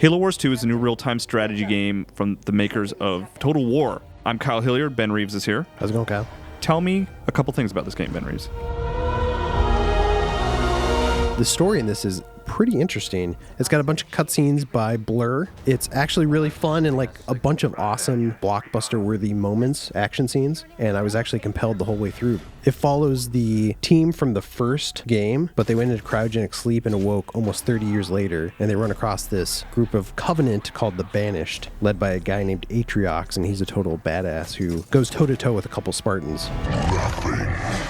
Halo Wars 2 is a new real-time strategy game from the makers of Total War. I'm Kyle Hilliard. Ben Reeves is here. How's it going, Kyle? Tell me a couple things about this game, Ben Reeves. The story in this is pretty interesting. It's got a bunch of cutscenes by Blur. It's actually really fun and like a bunch of awesome blockbuster-worthy moments, action scenes, and I was actually compelled the whole way through. It follows the team from the first game, but they went into cryogenic sleep and awoke almost 30 years later, and they run across this group of Covenant called the Banished, led by a guy named Atriox, and he's a total badass who goes toe-to-toe with a couple Spartans. Nothing but a man.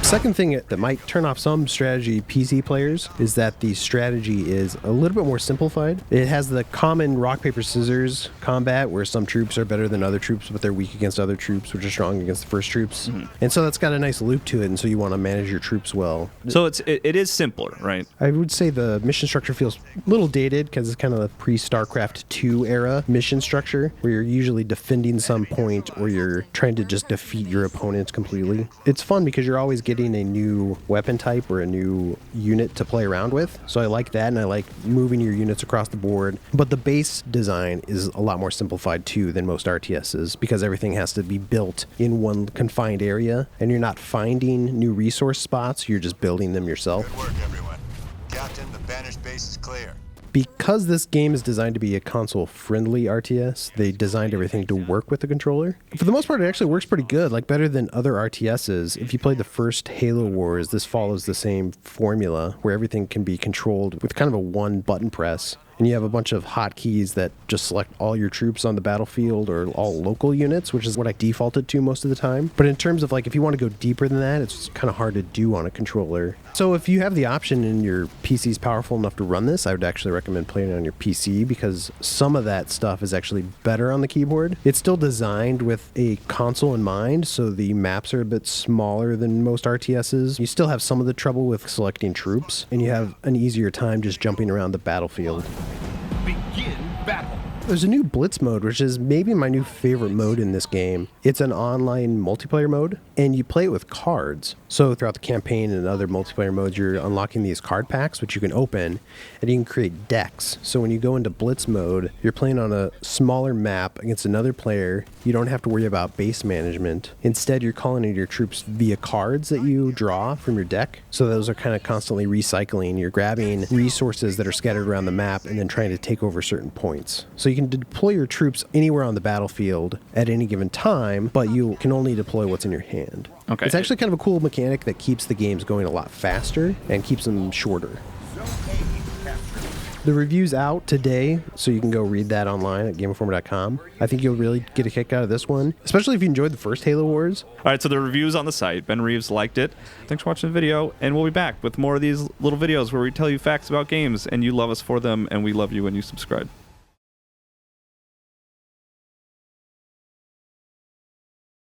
Second thing that might turn off some strategy PC players is that the strategy is a little bit more simplified. It has the common rock, paper, scissors combat where some troops are better than other troops, but they're weak against other troops, which are strong against the first troops. And so that's got a nice loop to it, and so you want to manage your troops well. So it is simpler, right? I would say the mission structure feels a little dated because it's kind of the pre-StarCraft 2 era mission structure where you're usually defending some point or you're trying to just defeat your opponents completely. It's fun because you're always getting a new weapon type or a new unit to play around with. So I like that, and I like moving your units across the board. But the base design is a lot more simplified too than most RTSs because everything has to be built in one confined area, and you're not finding new resource spots, you're just building them yourself. Good work, everyone. Captain, the Banished base is clear. Because this game is designed to be a console-friendly RTS, they designed everything to work with the controller. For the most part, it actually works pretty good, like better than other RTSs. If you played the first Halo Wars, this follows the same formula, where everything can be controlled with kind of a one-button press. And you have a bunch of hotkeys that just select all your troops on the battlefield or all local units, which is what I defaulted to most of the time. But in terms of like, if you want to go deeper than that, it's kind of hard to do on a controller. So if you have the option and your PC is powerful enough to run this, I would actually recommend playing it on your PC because some of that stuff is actually better on the keyboard. It's still designed with a console in mind, so the maps are a bit smaller than most RTSs. You still have some of the trouble with selecting troops, and you have an easier time just jumping around the battlefield. Begin battle. There's a new Blitz Mode, which is maybe my new favorite mode in this game. It's an online multiplayer mode, and you play it with cards. So throughout the campaign and other multiplayer modes, you're unlocking these card packs, which you can open, and you can create decks. So when you go into Blitz Mode, you're playing on a smaller map against another player. You don't have to worry about base management. Instead, you're calling in your troops via cards that you draw from your deck. So those are kind of constantly recycling. You're grabbing resources that are scattered around the map and then trying to take over certain points. So you can deploy your troops anywhere on the battlefield at any given time, but you can only deploy what's in your hand. Okay. It's actually kind of a cool mechanic that keeps the games going a lot faster and keeps them shorter. The review's out today, so you can go read that online at GameInformer.com. I think you'll really get a kick out of this one, especially if you enjoyed the first Halo Wars. All right, so the review's on the site. Ben Reeves liked it. Thanks for watching the video, and we'll be back with more of these little videos where we tell you facts about games, and you love us for them, and we love you when you subscribe.